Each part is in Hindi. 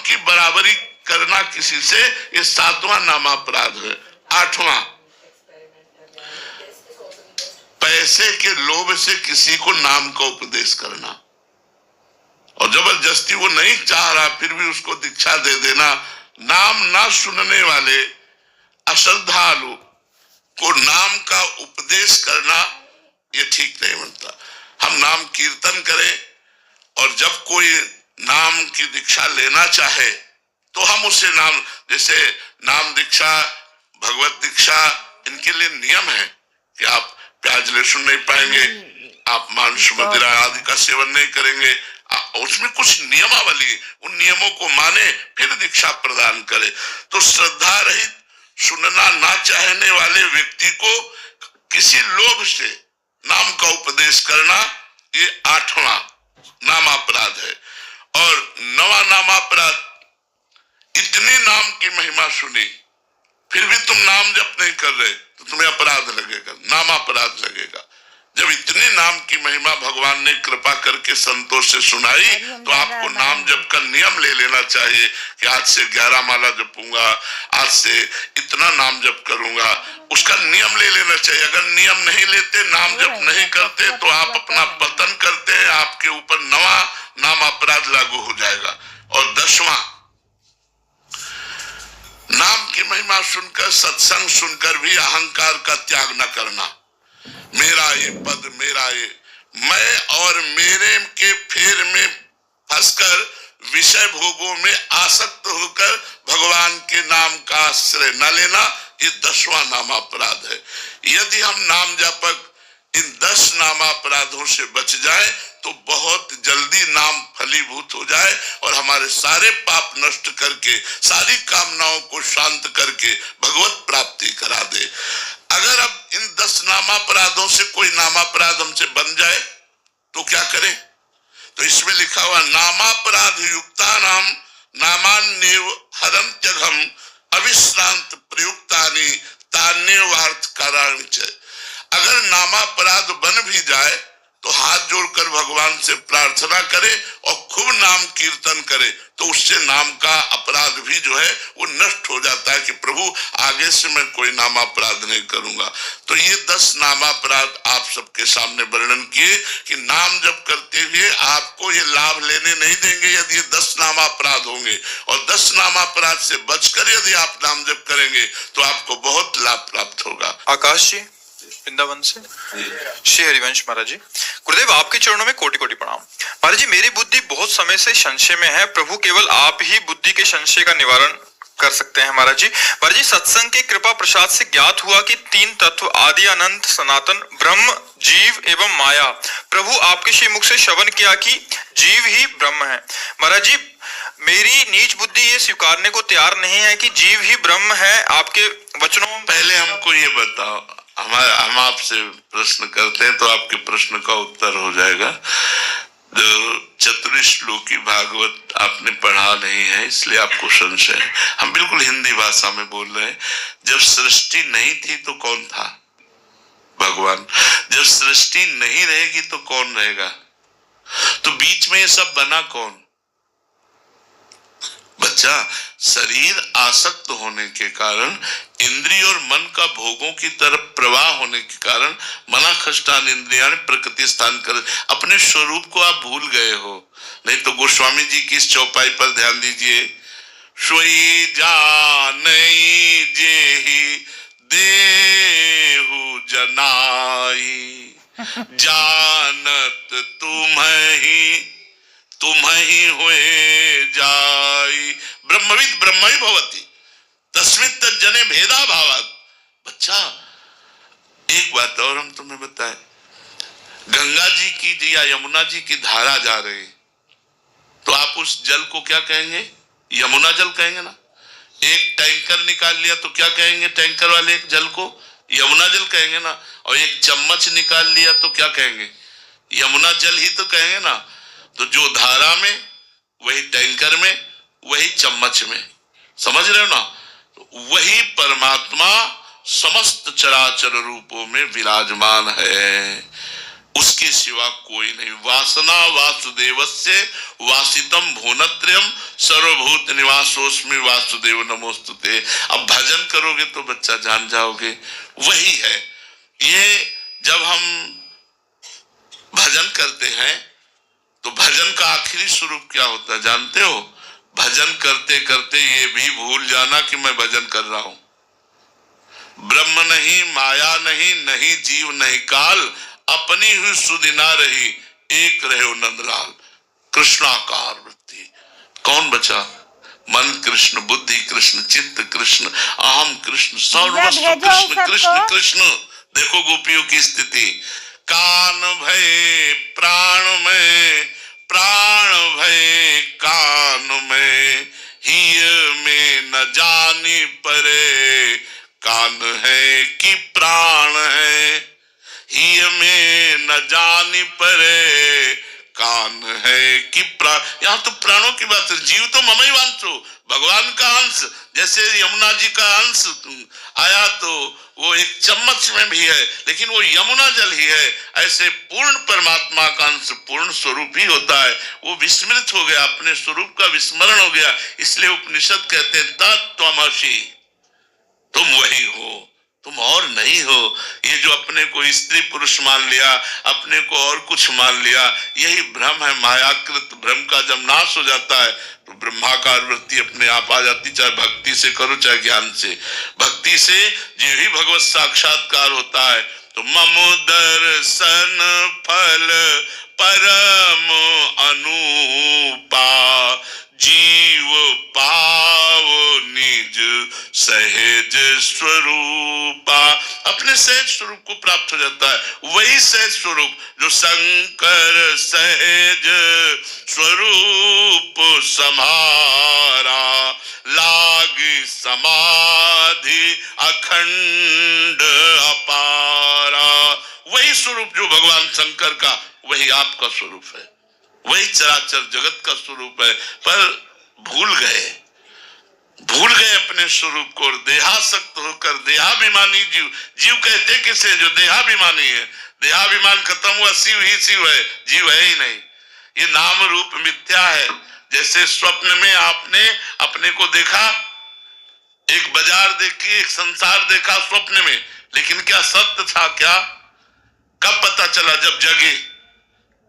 की बराबरी करना किसी से, ये 7वां नामापराध है। 8वां, पैसे के लोभ से किसी को नाम का उपदेश करना और जबरदस्ती वो नहीं चाह रहा फिर भी उसको दीक्षा दे देना। नाम ना सुनने वाले अश्रद्धालु को नाम का उपदेश करना ये ठीक नहीं बनता। हम नाम कीर्तन करें और जब कोई नाम की दीक्षा लेना चाहे तो हम उसे नाम, जैसे नाम दीक्षा, भगवत दीक्षा, इनके लिए नियम है कि आप प्याज लहसुन नहीं पाएंगे, आप मांस मदिरा आदि का सेवन नहीं करेंगे, उसमें कुछ नियमावली, उन नियमों को माने फिर दीक्षा प्रदान करे। तो श्रद्धा रहित सुनना ना चाहने वाले व्यक्ति को किसी लोभ से नाम का उपदेश करना, ये 8वां नामापराध है। और 9वां नामापराध, इतनी नाम की महिमा सुनी फिर भी तुम नाम जप नहीं कर रहे तो तुम्हें अपराध लगेगा, नामापराध लगेगा। जब इतनी नाम की महिमा भगवान ने कृपा करके संतोष से सुनाई तो आपको नाम जप का नियम ले लेना चाहिए कि आज से 11 माला जपूंगा, आज से इतना नाम जप करूंगा, उसका नियम ले लेना चाहिए। अगर नियम नहीं लेते, नाम जप नहीं करते तो आप अपना पतन करते हैं, आपके ऊपर 9वां नाम अपराध लागू हो जाएगा। और 10वां, नाम की महिमा सुनकर, सत्संग सुनकर भी अहंकार का त्याग न करना। मेरा ये पद, मेरा ये, मैं और मेरे के फेर में फंसकर विषय भोगों में आसक्त होकर भगवान के नाम का आश्रय न लेना, ये 10वां नामापराध है। यदि हम नाम जापक इन 10 नामापराधों से बच जाए तो बहुत जल्दी नाम फलीभूत हो जाए और हमारे सारे पाप नष्ट करके, सारी कामनाओं को शांत करके भगवत प्राप्ति करा दे। अगर अब इन 10 नामापराधों से कोई नामापराध हमसे बन जाए तो क्या करें? तो इसमें लिखा हुआ, नामापराध युक्ता नाम नामान्येव हरन्त्यघम अविश्रांत प्रयुक्तानि तान्येवार्थ काराणि च। अगर नामापराध बन भी जाए तो हाथ जोड़कर भगवान से प्रार्थना करे और खूब नाम कीर्तन करे तो उससे नाम का अपराध भी जो है वो नष्ट हो जाता है कि प्रभु आगे से मैं कोई नामापराध नहीं करूंगा। तो ये 10 नामापराध आप सबके सामने वर्णन किए कि नाम जप करते हुए आपको ये लाभ लेने नहीं देंगे यदि ये 10 नामापराध होंगे, और 10 नामापराध से बचकर यदि आप नाम जप करेंगे तो आपको बहुत लाभ प्राप्त होगा। आकाश जी वृंदावन से, श्री हरिवंश महाराज जी, गुरुदेव आपके चरणों में कोटि कोटि प्रणाम। महाराज जी, मेरी बुद्धि बहुत समय से संशय में है, प्रभु केवल आप ही बुद्धि के संशय का निवारण कर सकते हैं। महाराज जी, सत्संग के कृपा प्रसाद से ज्ञात हुआ कि 3 तत्व आदि अनंत सनातन ब्रह्म, जीव एवं माया। प्रभु आपके श्री मुख से श्रवण किया कि जीव ही ब्रह्म है। महाराज जी, मेरी नीच बुद्धि ये स्वीकारने को तैयार नहीं है कि जीव ही ब्रह्म है। आपके वचनों, पहले हमको ये बताओ, हम आपसे प्रश्न करते हैं तो आपके प्रश्न का उत्तर हो जाएगा। जो चतुर्श्लोकी भागवत आपने पढ़ा नहीं है इसलिए आपको संशय है। हम बिल्कुल हिंदी भाषा में बोल रहे हैं। जब सृष्टि नहीं थी तो कौन था? भगवान। जब सृष्टि नहीं रहेगी तो कौन रहेगा? तो बीच में ये सब बना कौन? बच्चा, शरीर आसक्त होने के कारण, इंद्रिय और मन का भोगों की तरफ प्रवाह होने के कारण मना खष्टान इंद्रिया प्रकृति स्थान कर अपने स्वरूप को आप भूल गए हो। नहीं तो गोस्वामी जी की इस चौपाई पर ध्यान दीजिए, सोई जानई जेहि देहु जनाई, जानत तुम ही हुए जाई, ब्रह्मविद ब्रह्मई भवति तस्मिन् तज्जने भेदा भावात्। बच्चा, एक बात और हम तुम्हें बताएं, गंगा जी की या यमुना जी की धारा जा रही तो आप उस जल को क्या कहेंगे? यमुना जल कहेंगे ना। एक टैंकर निकाल लिया तो क्या कहेंगे? टैंकर वाले एक जल को यमुना जल कहेंगे ना। और एक चम्मच निकाल लिया तो क्या कहेंगे? यमुना जल ही तो कहेंगे ना। तो जो धारा में, वही टैंकर में, वही चम्मच में, समझ रहे हो ना? तो वही परमात्मा समस्त चराचर रूपों में विराजमान है। उसके सिवा कोई नहीं। वासना वासुदेवस्य वासितम भुवनत्रयम सर्वभूत निवासोस्मि वासुदेव नमोस्तुते। अब भजन करोगे तो बच्चा जान जाओगे, वही है ये। जब हम भजन करते हैं तो भजन का आखिरी स्वरूप क्या होता है जानते हो? भजन करते करते ये भी भूल जाना कि मैं भजन कर रहा हूं। ब्रह्म नहीं, माया नहीं, नहीं जीव नहीं काल, अपनी हुई सुधि ना रही, एक रहे नंदलाल। कृष्णाकार वृत्ति। कौन बचा? मन कृष्ण, बुद्धि कृष्ण, चित्त कृष्ण, अहम कृष्ण, सर्वस्व कृष्ण कृष्ण कृष्ण। देखो गोपियों की स्थिति। कान भय प्राण में, प्राण भय कान में, हिय में न जानी परे, कान है कि प्राण है, हिय में न जानी परे, कान है कि प्राण। यहाँ तो प्राणों की बात है। जीव तो ममई वांचो, भगवान का अंश। जैसे यमुना जी का अंश आया तो वो एक चम्मच में भी है, लेकिन वो यमुना जल ही है। ऐसे पूर्ण परमात्मा का अंश पूर्ण स्वरूप ही होता है। वो विस्मृत हो गया, अपने स्वरूप का विस्मरण हो गया। इसलिए उपनिषद कहते हैं तत्त्वमसि, तुम वही हो, तुम और नहीं हो। ये जो अपने को स्त्री पुरुष मान लिया, अपने को और कुछ मान लिया, यही भ्रम है। मायाकृत भ्रम का जब नाश हो जाता है तो ब्रह्माकार वृत्ति अपने आप आ जाती। चाहे भक्ति से करो चाहे ज्ञान से। भक्ति से जो ही भगवत साक्षात्कार होता है तो मम दर्शन फल परम अनुपा, जीव पाव निज सहज स्वरूपा। अपने सहज स्वरूप को प्राप्त हो जाता है। वही सहज स्वरूप जो शंकर सहज स्वरूप समारा, लागी समाधि अखंड अपारा। वही स्वरूप जो भगवान शंकर का, वही आपका स्वरूप है, वही चराचर जगत का स्वरूप है। पर भूल गए अपने स्वरूप को, और देहासक्त होकर देहाभिमानी जीव। जीव कहते किसे? जो देहाभिमानी है। देहाभिमान खत्म हुआ, शिव ही शिव है, जीव है ही नहीं। ये नाम रूप मिथ्या है। जैसे स्वप्न में आपने अपने को देखा, एक बाजार देखी, एक संसार देखा स्वप्न में, लेकिन क्या सत्य था? क्या कब पता चला? जब जगे।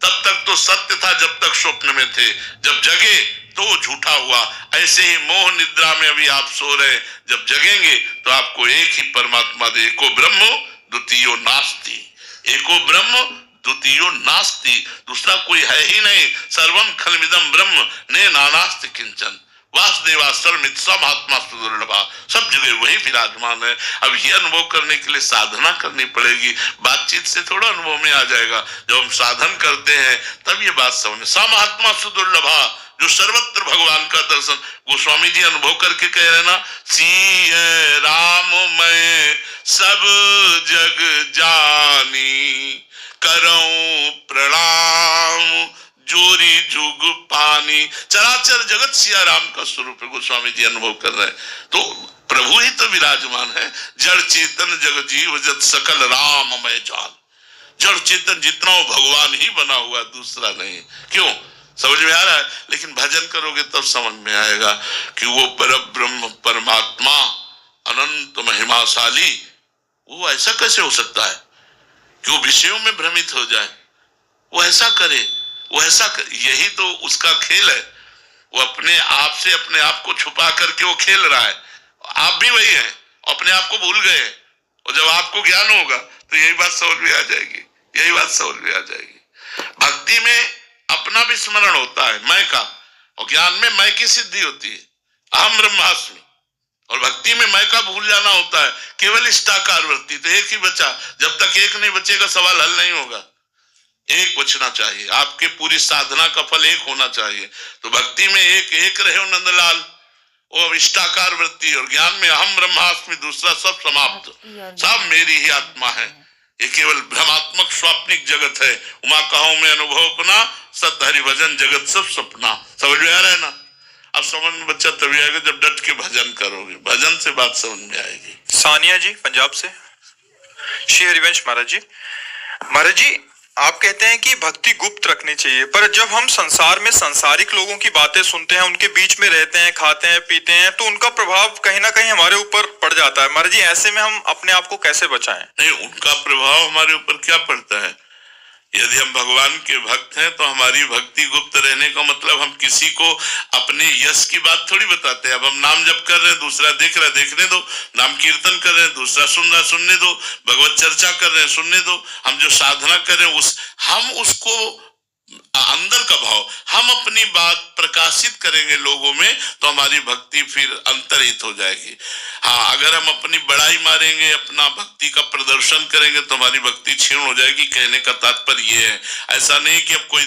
तब तक तो सत्य था जब तक स्वप्न में थे, जब जगे तो झूठा हुआ। ऐसे ही मोह निद्रा में अभी आप सो रहे, जब जगेंगे तो आपको एक ही परमात्मा दे। एको ब्रह्म द्वितीयो नास्ति, एको ब्रह्म द्वितीयो नास्ति, दूसरा कोई है ही नहीं। सर्वम खलमिदम ब्रह्म ने नानास्ति किंचन, वासुदेवा सर्वमित समात्मा सुदुर्लभा। सब जगह वही विराजमान है। अब ये अनुभव करने के लिए साधना करनी पड़ेगी। बातचीत से थोड़ा अनुभव में आ जाएगा। जब हम साधन करते हैं तब ये बात समझ। समात्मा सुदुर्लभा, जो सर्वत्र भगवान का दर्शन। गोस्वामी जी अनुभव करके कह रहे ना, सिय राम मैं सब जग जानी, करऊं प्रणाम जोरी जुग पानी। चराचर जगत सिया राम का स्वरूप है। गोस्वामी जी अनुभव कर रहे हैं। तो प्रभु ही तो विराजमान है। जड़ चेतन जग जीव जत सकल राममय जान। जड़ चेतन जितना वो भगवान ही बना हुआ, दूसरा नहीं। क्यों? समझ में आ रहा है? लेकिन भजन करोगे तब समझ में आएगा कि वो परब्रह्म परमात्मा अनंत महिमाशाली, वो ऐसा कैसे हो सकता है कि वो विषयों में भ्रमित हो जाए? वो ऐसा करे, वो ऐसा कर, यही तो उसका खेल है। वो अपने आप से अपने आप को छुपा करके वो खेल रहा है। आप भी वही हैं, अपने आप को भूल गए। और जब आपको ज्ञान होगा तो यही बात समझ में आ जाएगी, यही बात समझ में आ जाएगी। भक्ति में अपना भी स्मरण होता है, मैं का, और ज्ञान में मैं की सिद्धि होती है, अहम ब्रह्मास्मि। और भक्ति में मैं का भूल जाना होता है। केवल इष्टाकार वृत्ति, तो एक ही बचा। जब तक एक नहीं बचेगा सवाल हल नहीं होगा। एक बचना चाहिए, आपके पूरी साधना का फल एक होना चाहिए। तो भक्ति में एक एक रहे नंदलाल, वो इष्टाकार वृत्ति, और ज्ञान में अहम ब्रह्मास्मि, दूसरा सब समाप्त, सब मेरी ही आत्मा है। ये केवल भ्रमात्मक स्वाप्निक जगत है। उमा कहो में अनुभव अपना, सत हरि भजन जगत सब सपना। समझ में आ रहा है ना? अब समझ में बच्चा तभी आएगा जब डट के भजन करोगे। भजन से बात समझ में आएगी। सानिया जी पंजाब से। श्री हरिवंश महाराज जी, महाराज जी आप कहते हैं कि भक्ति गुप्त रखनी चाहिए, पर जब हम संसार में सांसारिक लोगों की बातें सुनते हैं, उनके बीच में रहते हैं, खाते हैं, पीते हैं, तो उनका प्रभाव कहीं ना कहीं हमारे ऊपर पड़ जाता है। महाराज जी, ऐसे में हम अपने आप को कैसे बचाएं? नहीं, उनका प्रभाव हमारे ऊपर क्या पड़ता है? यदि हम भगवान के भक्त हैं तो हमारी भक्ति गुप्त रहने का मतलब हम किसी को अपने यश की बात थोड़ी बताते हैं। अब हम नाम जप कर रहे हैं, दूसरा देख रहा है, देखने दो। नाम कीर्तन कर रहे हैं, दूसरा सुन रहा, सुनने दो। भगवत चर्चा कर रहे हैं, सुनने दो। हम जो साधना कर रहे हैं हम उसको अंदर का भाव हम अपनी बात प्रकाशित करेंगे लोगों में, तो हमारी भक्ति फिर अंतरहित हो जाएगी। हाँ, अगर हम अपनी बड़ाई मारेंगे, अपना भक्ति का प्रदर्शन करेंगे, तो हमारी भक्ति क्षीण हो जाएगी। कहने का तात्पर्य ये है, ऐसा नहीं कि अब कोई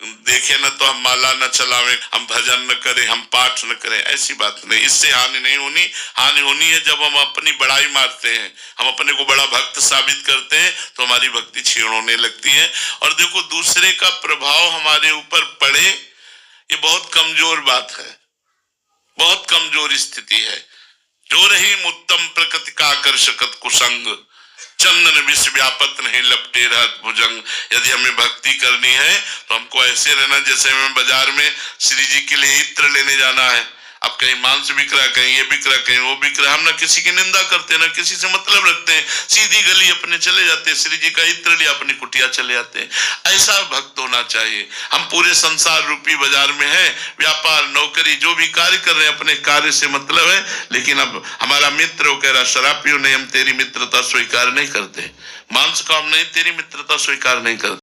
देखे ना तो हम माला न चलावें, हम भजन न करें, हम पाठ न करें, ऐसी बात नहीं। इससे हानि नहीं होनी। हानि होनी है जब हम अपनी बड़ाई मारते हैं, हम अपने को बड़ा भक्त साबित करते हैं, तो हमारी भक्ति क्षीण होने लगती है। और देखो, दूसरे का प्रभाव हमारे ऊपर पड़े, ये बहुत कमजोर बात है, बहुत कमजोर स्थिति है। जो रही उत्तम प्रकृति का आकर्षकत कुसंग, चंदन विष व्यापत नहीं लपटे रहत भुजंग। यदि हमें भक्ति करनी है तो हमको ऐसे रहना जैसे हमें बाजार में श्री जी के लिए इत्र लेने जाना है। अब कहीं मांस बिक रहा, कहीं ये बिक रहा, कहीं वो बिक रहा, हम ना किसी की निंदा करते, ना किसी से मतलब रखते हैं, सीधी गली अपने चले जाते हैं, श्री जी का इत्र लिया, अपनी कुटिया चले जाते हैं। ऐसा भक्त होना चाहिए। हम पूरे संसार रूपी बाजार में हैं, व्यापार, नौकरी, जो भी कार्य कर रहे हैं, अपने कार्य से मतलब है। लेकिन अब हमारा मित्र वो कह रहा, शराब पियो नहीं, हम तेरी मित्रता स्वीकार नहीं करते, मांस का हम नहीं, तेरी मित्रता स्वीकार नहीं करते।